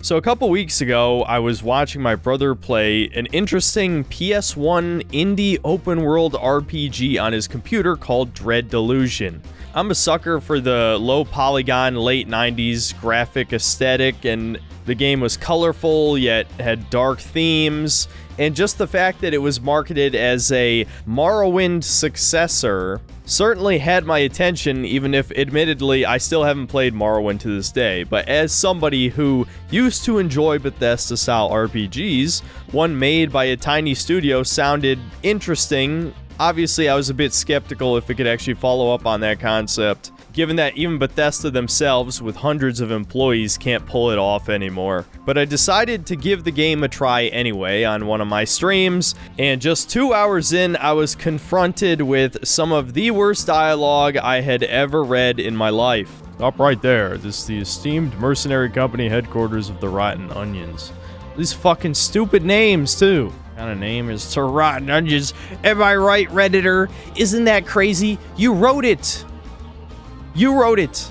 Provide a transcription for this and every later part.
So a couple weeks ago, I was watching my brother play an interesting PS1 indie open world RPG on his computer called Delusion. I'm a sucker for the low polygon, late 90s graphic aesthetic, and the game was colorful yet had dark themes, and just the fact that it was marketed as a Morrowind successor certainly had my attention, even if admittedly I still haven't played Morrowind to this day. But as somebody who used to enjoy Bethesda-style RPGs, one made by a tiny studio sounded interesting. Obviously, I was a bit skeptical if it could actually follow up on that concept, given that even Bethesda themselves, with hundreds of employees, can't pull it off anymore. But I decided to give the game a try anyway on one of my streams, and just 2 hours in, I was confronted with some of the worst dialogue I had ever read in my life. Stop right there. This is the esteemed mercenary company headquarters of the Rotten Onions. These fucking stupid names, too. What kind of name is to Rotten Onions? Am I right, Redditor? Isn't that crazy? You wrote it. You wrote it.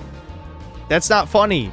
That's not funny.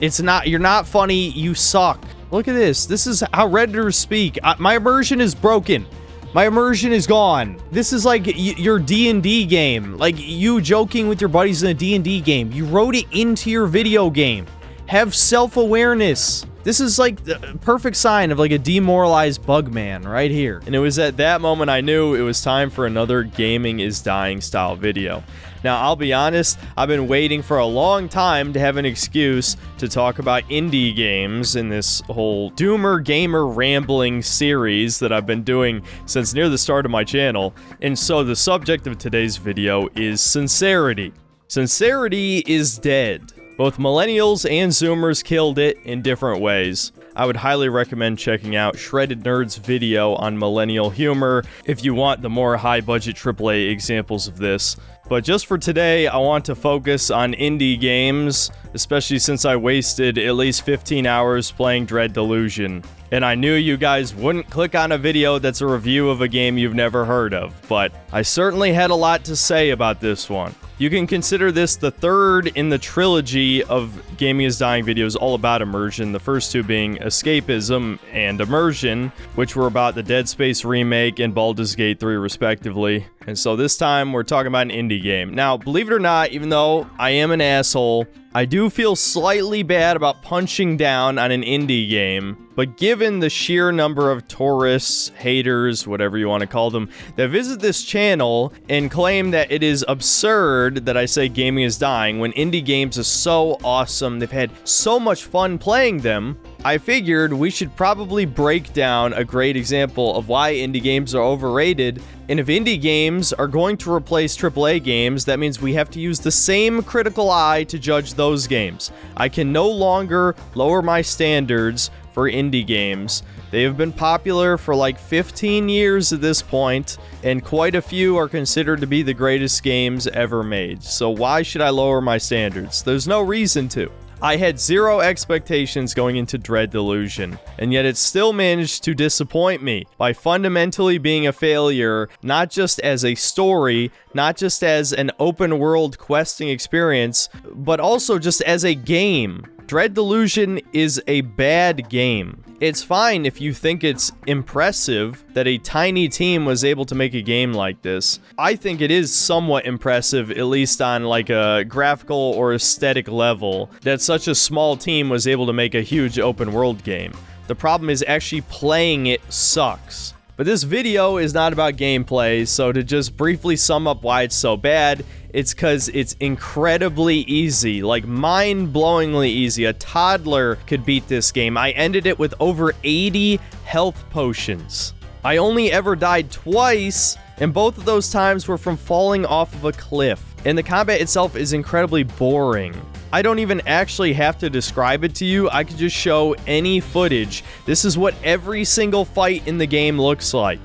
It's not. You're not funny. You suck. Look at this. This is how Redditors speak. My immersion is broken. My immersion is gone. This is like your D&D game. Like you joking with your buddies in a D&D game. You wrote it into your video game. Have self-awareness. This is like the perfect sign of like a demoralized bug man right here. And it was at that moment I knew it was time for another gaming is dying style video. Now, I'll be honest, I've been waiting for a long time to have an excuse to talk about indie games in this whole Doomer Gamer rambling series that I've been doing since near the start of my channel. And so the subject of today's video is Sincerity. Sincerity is dead. Both millennials and zoomers killed it in different ways. I would highly recommend checking out Shredded Nerd's video on millennial humor if you want the more high-budget AAA examples of this. But just for today, I want to focus on indie games, especially since I wasted at least 15 hours playing Delusion. And I knew you guys wouldn't click on a video that's a review of a game you've never heard of, but I certainly had a lot to say about this one. You can consider this the third in the trilogy of Gaming is Dying videos all about immersion, the first two being Escapism and Immersion, which were about the Dead Space remake and Baldur's Gate 3 respectively. And so this time we're talking about an indie game. Now, believe it or not, even though I am an asshole, I do feel slightly bad about punching down on an indie game, but given the sheer number of tourists, haters, whatever you want to call them, that visit this channel and claim that it is absurd that I say gaming is dying when indie games are so awesome, they've had so much fun playing them, I figured we should probably break down a great example of why indie games are overrated. And if indie games are going to replace AAA games, that means we have to use the same critical eye to judge those games. I can no longer lower my standards for indie games. They have been popular for like 15 years at this point, and quite a few are considered to be the greatest games ever made. So why should I lower my standards? There's no reason to. I had zero expectations going into Delusion, and yet it still managed to disappoint me by fundamentally being a failure, not just as a story, not just as an open world questing experience, but also just as a game. Delusion is a bad game. It's fine if you think it's impressive that a tiny team was able to make a game like this. I think it is somewhat impressive, at least on like a graphical or aesthetic level, that such a small team was able to make a huge open world game. The problem is actually playing it sucks. But this video is not about gameplay, so to just briefly sum up why it's so bad, it's because it's incredibly easy, like mind-blowingly easy. A toddler could beat this game. I ended it with over 80 health potions. I only ever died twice, and both of those times were from falling off of a cliff. And the combat itself is incredibly boring. I don't even actually have to describe it to you. I could just show any footage. This is what every single fight in the game looks like.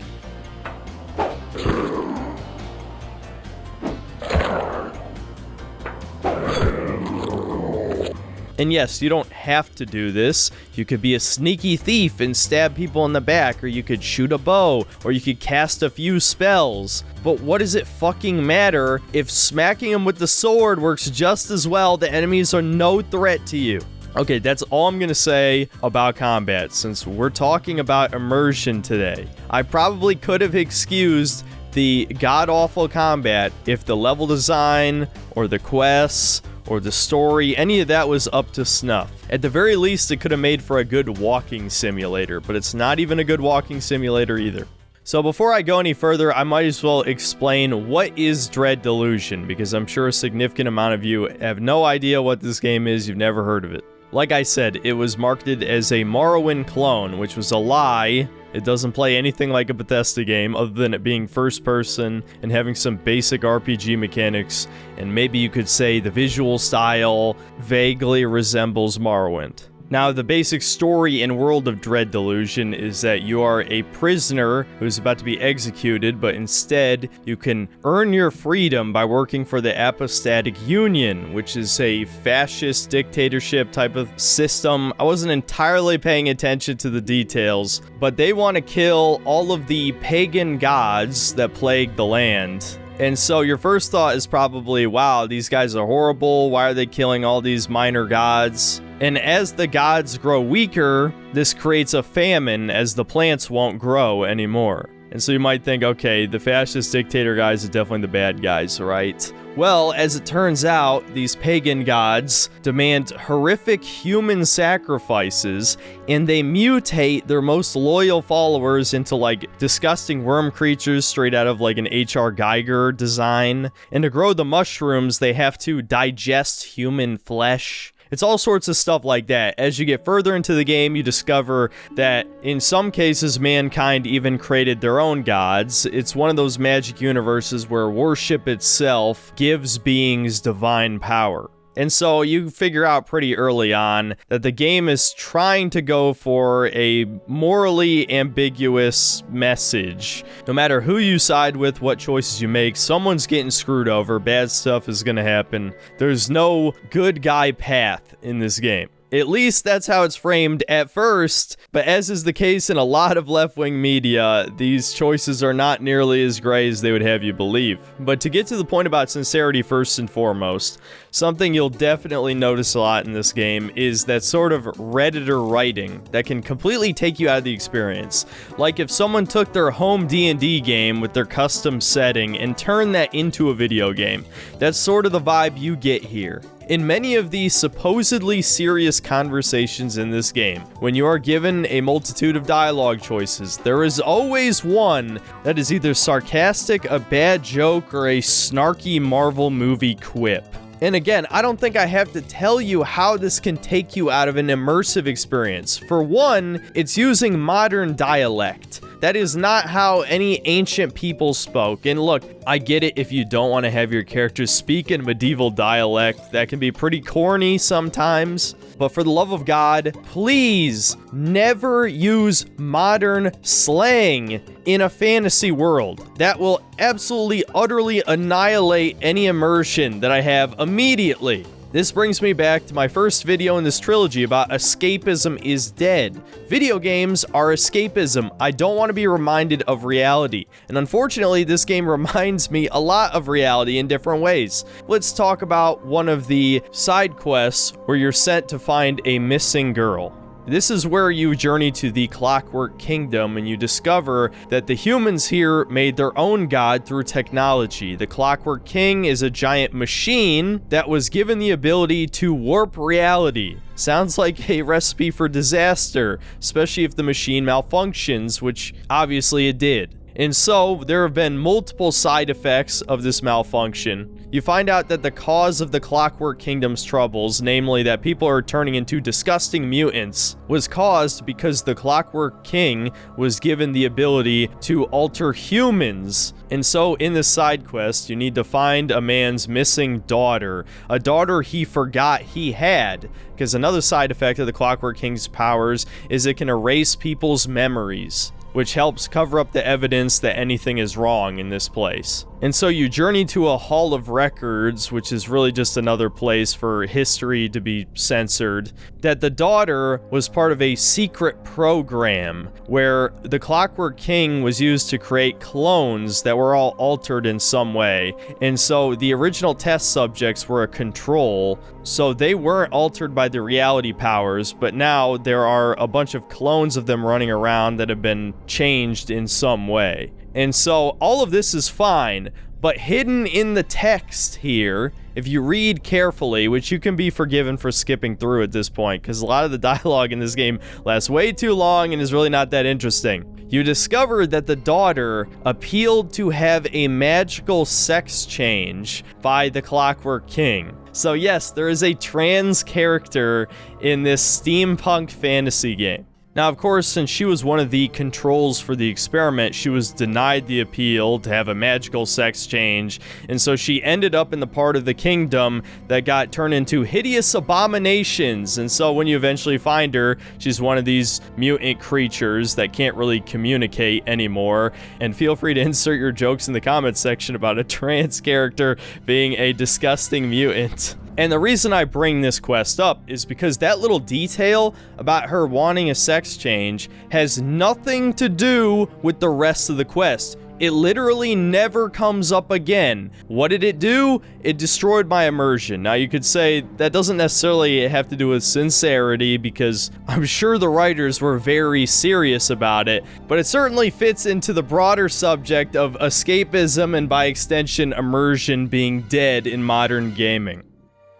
And yes, you don't have to do this. You could be a sneaky thief and stab people in the back, or you could shoot a bow, or you could cast a few spells. But what does it fucking matter if smacking them with the sword works just as well? The enemies are no threat to you. Okay, that's all I'm gonna say about combat, since we're talking about immersion today. I probably could have excused the god-awful combat if the level design, or the quests, or the story, any of that was up to snuff. At the very least, it could have made for a good walking simulator, but it's not even a good walking simulator either. So before I go any further, I might as well explain what is Dread Delusion, because I'm sure a significant amount of you have no idea what this game is, you've never heard of it. Like I said, it was marketed as a Morrowind clone, which was a lie. It doesn't play anything like a Bethesda game, other than it being first person and having some basic RPG mechanics, and maybe you could say the visual style vaguely resembles Morrowind. Now, the basic story and world of Dread Delusion is that you are a prisoner who's about to be executed, but instead you can earn your freedom by working for the Apostatic Union, which is a fascist dictatorship type of system. I wasn't entirely paying attention to the details, but they want to kill all of the pagan gods that plague the land. And so your first thought is probably, wow, these guys are horrible. Why are they killing all these minor gods? And as the gods grow weaker, this creates a famine as the plants won't grow anymore. And so you might think, okay, the fascist dictator guys are definitely the bad guys, right? Well, as it turns out, these pagan gods demand horrific human sacrifices, and they mutate their most loyal followers into, like, disgusting worm creatures straight out of, like, an H.R. Geiger design. And to grow the mushrooms, they have to digest human flesh. It's all sorts of stuff like that. As you get further into the game, you discover that in some cases, mankind even created their own gods. It's one of those magic universes where worship itself gives beings divine power. And so you figure out pretty early on that the game is trying to go for a morally ambiguous message. No matter who you side with, what choices you make, someone's getting screwed over, bad stuff is gonna happen. There's no good guy path in this game. At least that's how it's framed at first, but as is the case in a lot of left-wing media, these choices are not nearly as gray as they would have you believe. But to get to the point about sincerity first and foremost, something you'll definitely notice a lot in this game is that sort of Redditor writing that can completely take you out of the experience. Like if someone took their home D&D game with their custom setting and turned that into a video game. That's sort of the vibe you get here. In many of the supposedly serious conversations in this game, when you are given a multitude of dialogue choices, there is always one that is either sarcastic, a bad joke, or a snarky Marvel movie quip. And again, I don't think I have to tell you how this can take you out of an immersive experience. For one, it's using modern dialect. That is not how any ancient people spoke. And look, I get it if you don't want to have your characters speak in medieval dialect. That can be pretty corny sometimes. But for the love of God, please never use modern slang in a fantasy world. That will absolutely, utterly annihilate any immersion that I have immediately. This brings me back to my first video in this trilogy about escapism is dead. Video games are escapism. I don't want to be reminded of reality. And unfortunately, this game reminds me a lot of reality in different ways. Let's talk about one of the side quests where you're sent to find a missing girl. This is where you journey to the Clockwork Kingdom and you discover that the humans here made their own god through technology. The Clockwork King is a giant machine that was given the ability to warp reality. Sounds like a recipe for disaster, especially if the machine malfunctions, which obviously it did. And so, there have been multiple side effects of this malfunction. You find out that the cause of the Clockwork Kingdom's troubles, namely that people are turning into disgusting mutants, was caused because the Clockwork King was given the ability to alter humans. And so, in this side quest, you need to find a man's missing daughter, a daughter he forgot he had, because another side effect of the Clockwork King's powers is it can erase people's memories, which helps cover up the evidence that anything is wrong in this place. And so you journey to a hall of records, which is really just another place for history to be censored, that the daughter was part of a secret program where the Clockwork King was used to create clones that were all altered in some way. And so the original test subjects were a control, so they weren't altered by the reality powers, but now there are a bunch of clones of them running around that have been changed in some way. And so all of this is fine, but hidden in the text here, if you read carefully, which you can be forgiven for skipping through at this point, because a lot of the dialogue in this game lasts way too long and is really not that interesting. You discover that the daughter appealed to have a magical sex change by the Clockwork King. So yes, there is a trans character in this steampunk fantasy game. Now, of course, since she was one of the controls for the experiment, she was denied the appeal to have a magical sex change, and so she ended up in the part of the kingdom that got turned into hideous abominations. And so when you eventually find her, she's one of these mutant creatures that can't really communicate anymore. And feel free to insert your jokes in the comments section about a trans character being a disgusting mutant. And the reason I bring this quest up is because that little detail about her wanting a sex change has nothing to do with the rest of the quest. It literally never comes up again. What did it do? It destroyed my immersion. Now, you could say that doesn't necessarily have to do with sincerity, because I'm sure the writers were very serious about it, but it certainly fits into the broader subject of escapism and, by extension, immersion being dead in modern gaming.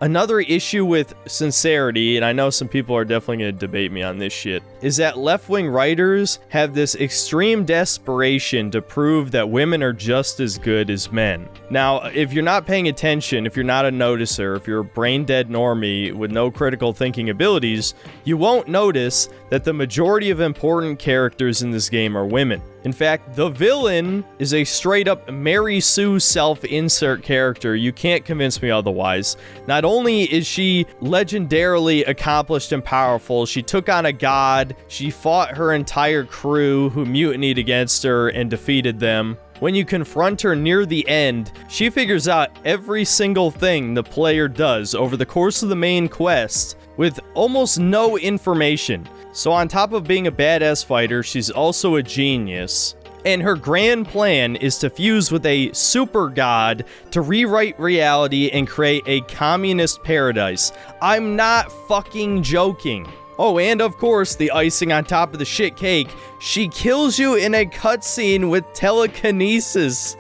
Another issue with Sincerity, and I know some people are definitely going to debate me on this shit, is that left-wing writers have this extreme desperation to prove that women are just as good as men. Now, if you're not paying attention, if you're not a noticer, if you're a brain-dead normie with no critical thinking abilities, you won't notice that the majority of important characters in this game are women. In fact, the villain is a straight-up Mary Sue self-insert character. You can't convince me otherwise. Not only is she legendarily accomplished and powerful, she took on a god, she fought her entire crew who mutinied against her and defeated them. When you confront her near the end, she figures out every single thing the player does over the course of the main quest with almost no information. So on top of being a badass fighter, she's also a genius. And her grand plan is to fuse with a super god to rewrite reality and create a communist paradise. I'm not fucking joking. Oh, and of course, the icing on top of the shit cake, she kills you in a cutscene with telekinesis.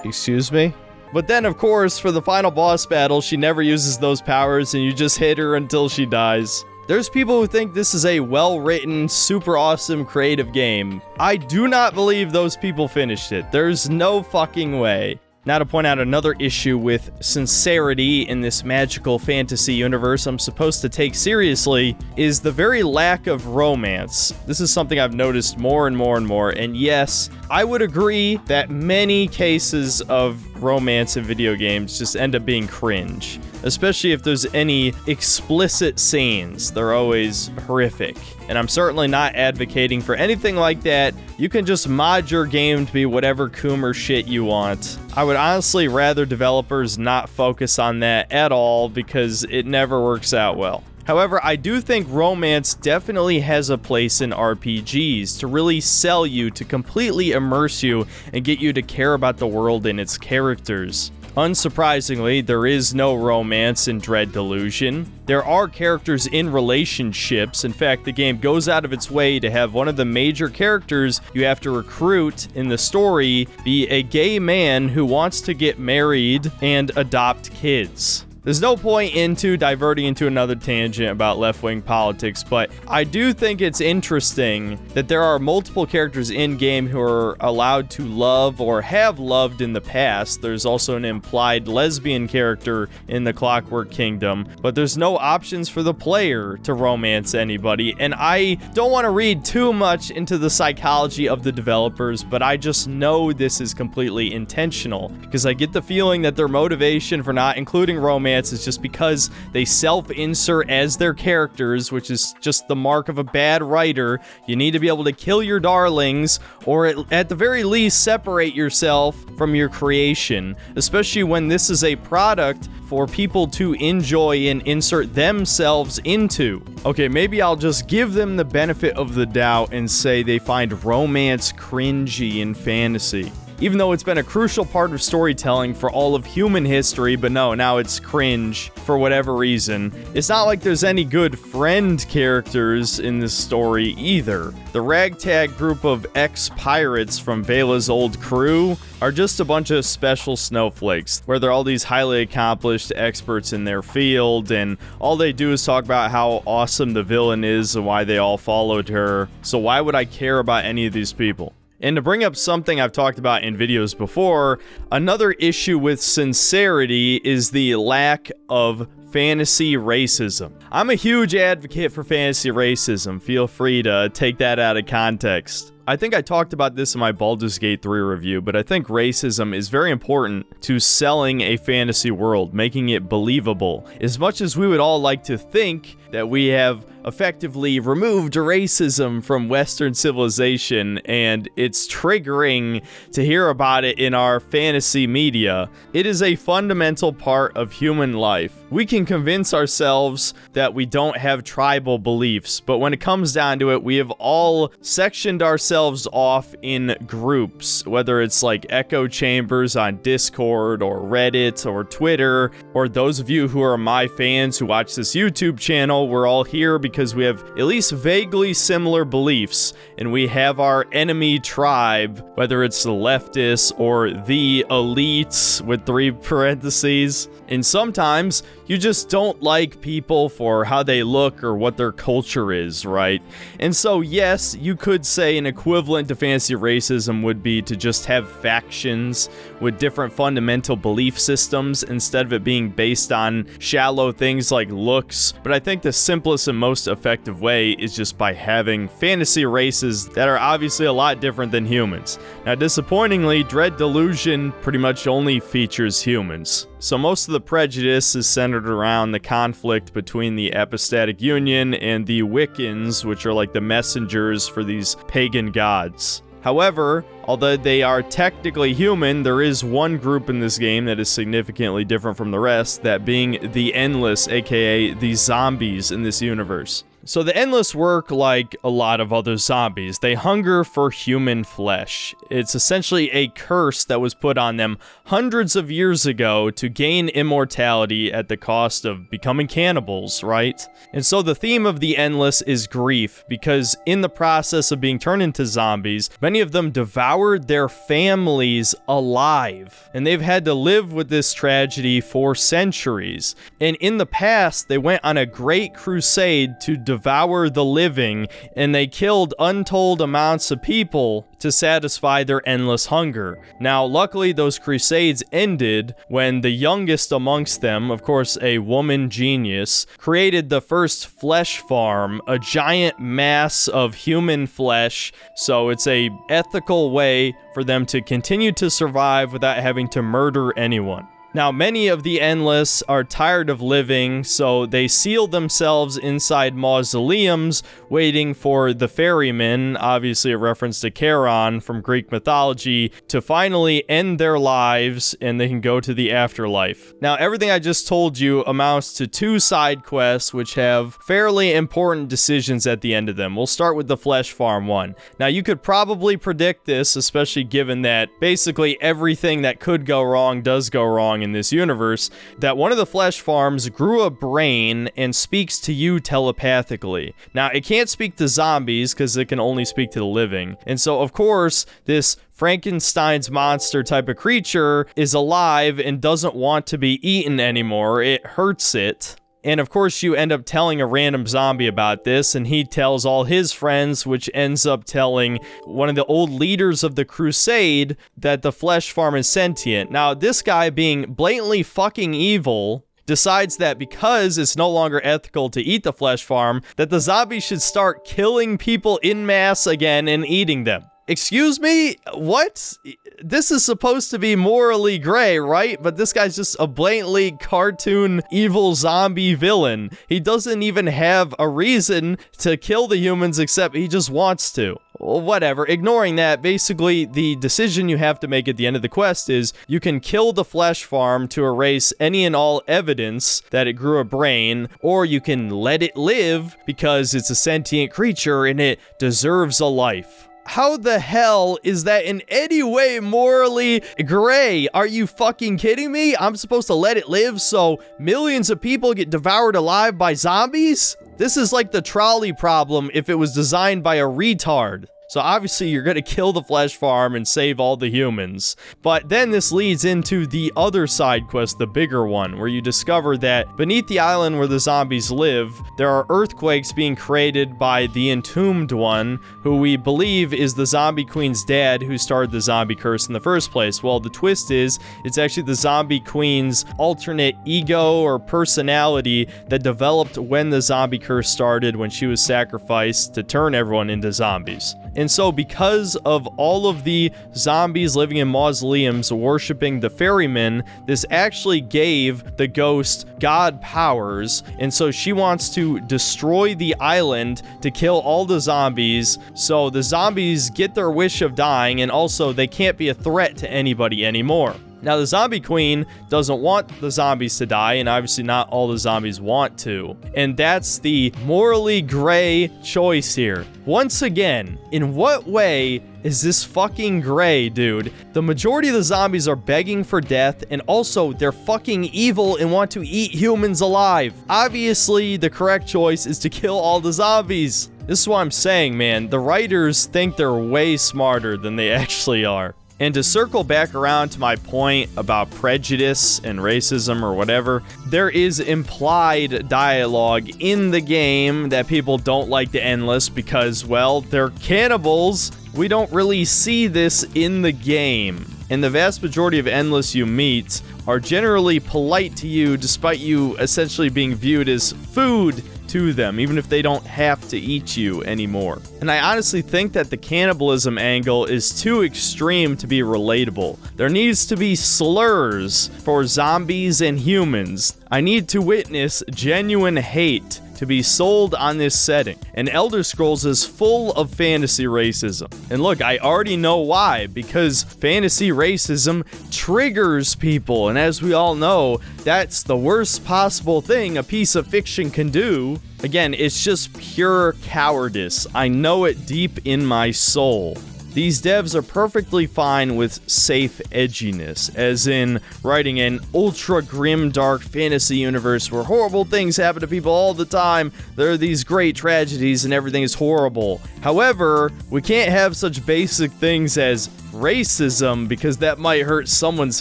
Excuse me? But then, of course, for the final boss battle, she never uses those powers and you just hit her until she dies. There's people who think this is a well-written, super awesome, creative game. I do not believe those people finished it. There's no fucking way. Now, to point out another issue with Sincerity in this magical fantasy universe I'm supposed to take seriously is the very lack of romance. This is something I've noticed more and more and more, and yes, I would agree that many cases of romance in video games just end up being cringe, especially if there's any explicit scenes. They're always horrific, and I'm certainly not advocating for anything like that. You can just mod your game to be whatever coomer shit you want. I would honestly rather developers not focus on that at all because it never works out well. However, I do think romance definitely has a place in RPGs to really sell you, to completely immerse you, and get you to care about the world and its characters. Unsurprisingly, there is no romance in Delusion. There are characters in relationships. In fact, the game goes out of its way to have one of the major characters you have to recruit in the story be a gay man who wants to get married and adopt kids. There's no point into diverting into another tangent about left-wing politics, but I do think it's interesting that there are multiple characters in-game who are allowed to love or have loved in the past. There's also an implied lesbian character in the Clockwork Kingdom, but there's no options for the player to romance anybody, and I don't want to read too much into the psychology of the developers, but I just know this is completely intentional, because I get the feeling that their motivation for not including romance romance is just because they self-insert as their characters, which is just the mark of a bad writer. You need to be able to kill your darlings, or at the very least separate yourself from your creation, especially when this is a product for people to enjoy and insert themselves into. Okay, maybe I'll just give them the benefit of the doubt and say they find romance cringy in fantasy. Even though it's been a crucial part of storytelling for all of human history, but no, now it's cringe for whatever reason. It's not like there's any good friend characters in this story either. The ragtag group of ex-pirates from Vela's old crew are just a bunch of special snowflakes, where they're all these highly accomplished experts in their field, and all they do is talk about how awesome the villain is and why they all followed her. So why would I care about any of these people? And to bring up something I've talked about in videos before, another issue with Sincerity is the lack of fantasy racism. I'm a huge advocate for fantasy racism. Feel free to take that out of context. I think I talked about this in my Baldur's Gate 3 review, but I think racism is very important to selling a fantasy world, making it believable. As much as we would all like to think that we have effectively removed racism from Western civilization, and it's triggering to hear about it in our fantasy media, it is a fundamental part of human life. We can convince ourselves that we don't have tribal beliefs, but when it comes down to it, we have all sectioned ourselves off in groups, whether it's like echo chambers on Discord or Reddit or Twitter, or those of you who are my fans who watch this YouTube channel, we're all here because we have at least vaguely similar beliefs, and we have our enemy tribe, whether it's the leftists or the elites with 3 parentheses. And sometimes you just don't like people for how they look or what their culture is, right? And so yes, you could say an equivalent to fantasy racism would be to just have factions with different fundamental belief systems instead of it being based on shallow things like looks. But I think the simplest and most effective way is just by having fantasy races that are obviously a lot different than humans. Now, disappointingly, Dread Delusion pretty much only features humans. So most of the prejudice is centered around the conflict between the Apostatic Union and the Wiccans, which are like the messengers for these pagan gods. However, although they are technically human, there is one group in this game that is significantly different from the rest, that being the Endless, aka the zombies in this universe. So the Endless work like a lot of other zombies. They hunger for human flesh. It's essentially a curse that was put on them hundreds of years ago to gain immortality at the cost of becoming cannibals, right? And so the theme of the Endless is grief, because in the process of being turned into zombies, many of them devoured their families alive, and they've had to live with this tragedy for centuries. And in the past, they went on a great crusade to devour the living, and they killed untold amounts of people to satisfy their endless hunger. Now, luckily, those crusades ended when the youngest amongst them, of course a woman genius, created the first flesh farm, a giant mass of human flesh, so it's a ethical way for them to continue to survive without having to murder anyone. Now, many of the Endless are tired of living, so they seal themselves inside mausoleums, waiting for the ferryman, obviously a reference to Charon from Greek mythology, to finally end their lives and they can go to the afterlife. Now, everything I just told you amounts to 2 side quests which have fairly important decisions at the end of them. We'll start with the Flesh Farm one. Now, you could probably predict this, especially given that basically everything that could go wrong does go wrong in this universe, that one of the flesh farms grew a brain and speaks to you telepathically. Now, it can't speak to zombies because it can only speak to the living. And so, of course, this Frankenstein's monster type of creature is alive and doesn't want to be eaten anymore. It hurts it. And of course, you end up telling a random zombie about this, and he tells all his friends, which ends up telling one of the old leaders of the crusade that the flesh farm is sentient. Now, this guy, being blatantly fucking evil, decides that because it's no longer ethical to eat the flesh farm, that the zombies should start killing people en masse again and eating them. Excuse me? What? This is supposed to be morally gray, right? But this guy's just a blatantly cartoon evil zombie villain. He doesn't even have a reason to kill the humans except he just wants to. Well, whatever. Ignoring that, basically, the decision you have to make at the end of the quest is you can kill the flesh farm to erase any and all evidence that it grew a brain, or you can let it live because it's a sentient creature and it deserves a life. How the hell is that in any way morally gray? Are you fucking kidding me? I'm supposed to let it live so millions of people get devoured alive by zombies? This is like the trolley problem if it was designed by a retard. So obviously you're gonna kill the flesh farm and save all the humans. But then this leads into the other side quest, the bigger one, where you discover that beneath the island where the zombies live, there are earthquakes being created by the Entombed One, who we believe is the zombie queen's dad who started the zombie curse in the first place. Well, the twist is, it's actually the zombie queen's alternate ego or personality that developed when the zombie curse started, when she was sacrificed to turn everyone into zombies. And so because of all of the zombies living in mausoleums worshiping the ferryman, this actually gave the ghost god powers. And so she wants to destroy the island to kill all the zombies. So the zombies get their wish of dying, and also they can't be a threat to anybody anymore. Now, the zombie queen doesn't want the zombies to die, and obviously not all the zombies want to. And that's the morally gray choice here. Once again, in what way is this fucking gray, dude? The majority of the zombies are begging for death, and also they're fucking evil and want to eat humans alive. Obviously, the correct choice is to kill all the zombies. This is what I'm saying, man. The writers think they're way smarter than they actually are. And to circle back around to my point about prejudice and racism or whatever, there is implied dialogue in the game that people don't like the Endless because, well, they're cannibals. We don't really see this in the game. And the vast majority of Endless you meet are generally polite to you despite you essentially being viewed as food to them, even if they don't have to eat you anymore. And I honestly think that the cannibalism angle is too extreme to be relatable. There needs to be slurs for zombies and humans. I need to witness genuine hate to be sold on this setting. And Elder Scrolls is full of fantasy racism. And look, I already know why, because fantasy racism triggers people, and as we all know, that's the worst possible thing a piece of fiction can do. Again, it's just pure cowardice. I know it deep in my soul. These devs are perfectly fine with safe edginess, as in writing an ultra grim dark fantasy universe where horrible things happen to people all the time. There are these great tragedies and everything is horrible. However, we can't have such basic things as racism because that might hurt someone's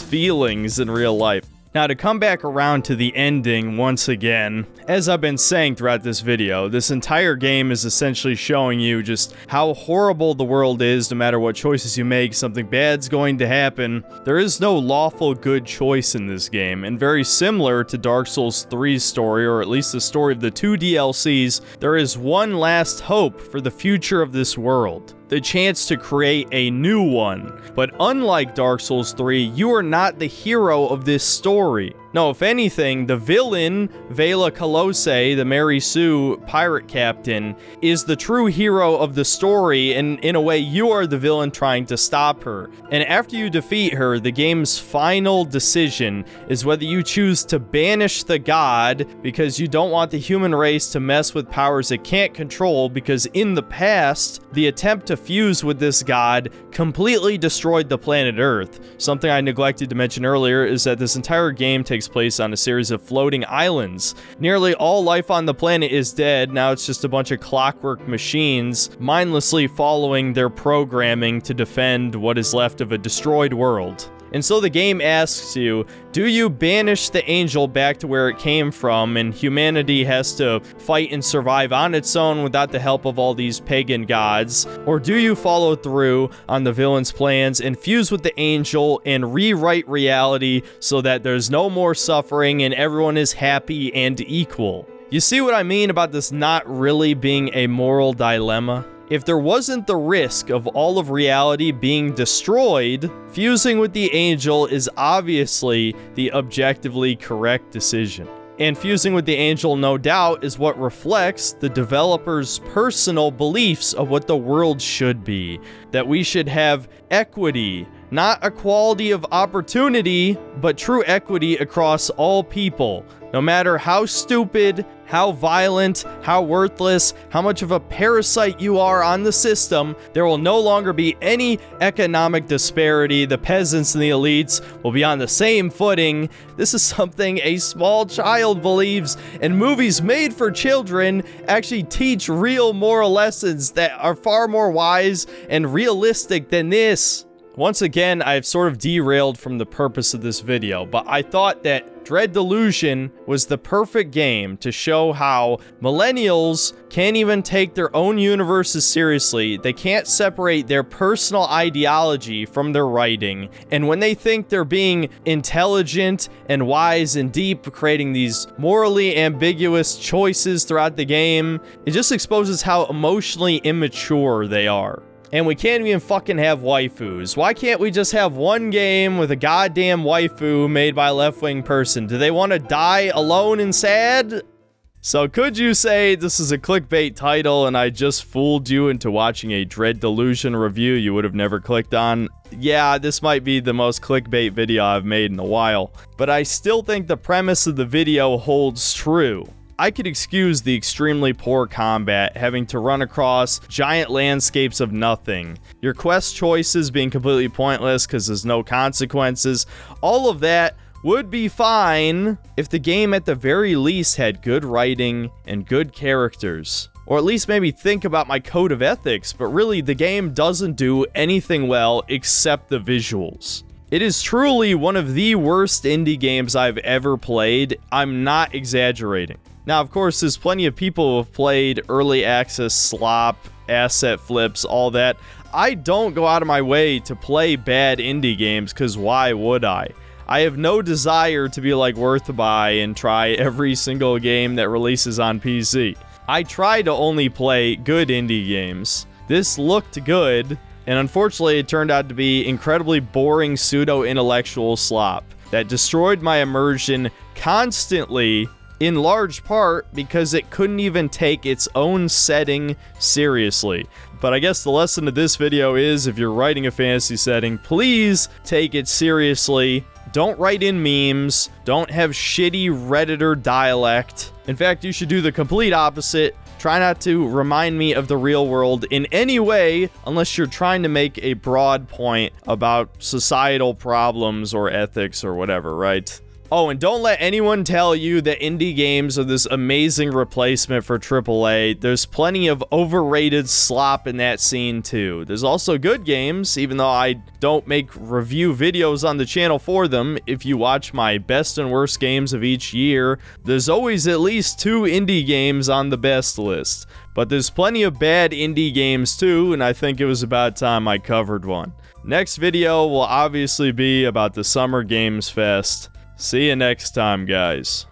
feelings in real life. Now, to come back around to the ending once again, as I've been saying throughout this video, this entire game is essentially showing you just how horrible the world is. No matter what choices you make, something bad's going to happen. There is no lawful good choice in this game, and very similar to Dark Souls 3's story, or at least the story of the 2 DLCs, there is one last hope for the future of this world. The chance to create a new one. But unlike Dark Souls 3, you are not the hero of this story. No, if anything, the villain, Vela Colossae, the Mary Sue pirate captain, is the true hero of the story, and in a way, you are the villain trying to stop her. And after you defeat her, the game's final decision is whether you choose to banish the god because you don't want the human race to mess with powers it can't control, because in the past, the attempt to fuse with this god completely destroyed the planet Earth. Something I neglected to mention earlier is that this entire game takes place on a series of floating islands. Nearly all life on the planet is dead. Now it's just a bunch of clockwork machines mindlessly following their programming to defend what is left of a destroyed world. And so the game asks you, do you banish the angel back to where it came from and humanity has to fight and survive on its own without the help of all these pagan gods? Or do you follow through on the villain's plans and fuse with the angel and rewrite reality so that there's no more suffering and everyone is happy and equal? You see what I mean about this not really being a moral dilemma? If there wasn't the risk of all of reality being destroyed, fusing with the angel is obviously the objectively correct decision. And fusing with the angel, no doubt, is what reflects the developer's personal beliefs of what the world should be. That we should have equity, not equality of opportunity, but true equity across all people. No matter how stupid, how violent, how worthless, how much of a parasite you are on the system, there will no longer be any economic disparity. The peasants and the elites will be on the same footing. This is something a small child believes, and movies made for children actually teach real moral lessons that are far more wise and realistic than this. Once again, I've sort of derailed from the purpose of this video, but I thought that Delusion was the perfect game to show how millennials can't even take their own universes seriously. They can't separate their personal ideology from their writing. And when they think they're being intelligent and wise and deep, creating these morally ambiguous choices throughout the game, it just exposes how emotionally immature they are. And we can't even fucking have waifus. Why can't we just have one game with a goddamn waifu made by a left-wing person? Do they want to die alone and sad? So could you say this is a clickbait title and I just fooled you into watching a Delusion review you would have never clicked on? Yeah, this might be the most clickbait video I've made in a while. But I still think the premise of the video holds true. I could excuse the extremely poor combat, having to run across giant landscapes of nothing, your quest choices being completely pointless because there's no consequences. All of that would be fine if the game at the very least had good writing and good characters. Or at least maybe think about my code of ethics, but really the game doesn't do anything well except the visuals. It is truly one of the worst indie games I've ever played. I'm not exaggerating. Now, of course, there's plenty of people who have played early access slop, asset flips, all that. I don't go out of my way to play bad indie games, because why would I? I have no desire to be like Worthby and try every single game that releases on PC. I try to only play good indie games. This looked good, and unfortunately it turned out to be incredibly boring pseudo-intellectual slop that destroyed my immersion constantly, in large part because it couldn't even take its own setting seriously. But I guess the lesson of this video is, if you're writing a fantasy setting, please take it seriously. Don't write in memes. Don't have shitty Redditor dialect. In fact, you should do the complete opposite. Try not to remind me of the real world in any way unless you're trying to make a broad point about societal problems or ethics or whatever, right? Oh, and don't let anyone tell you that indie games are this amazing replacement for AAA. There's plenty of overrated slop in that scene too. There's also good games, even though I don't make review videos on the channel for them. If you watch my best and worst games of each year, there's always at least 2 indie games on the best list. But there's plenty of bad indie games too, and I think it was about time I covered one. Next video will obviously be about the Summer Games Fest. See you next time, guys.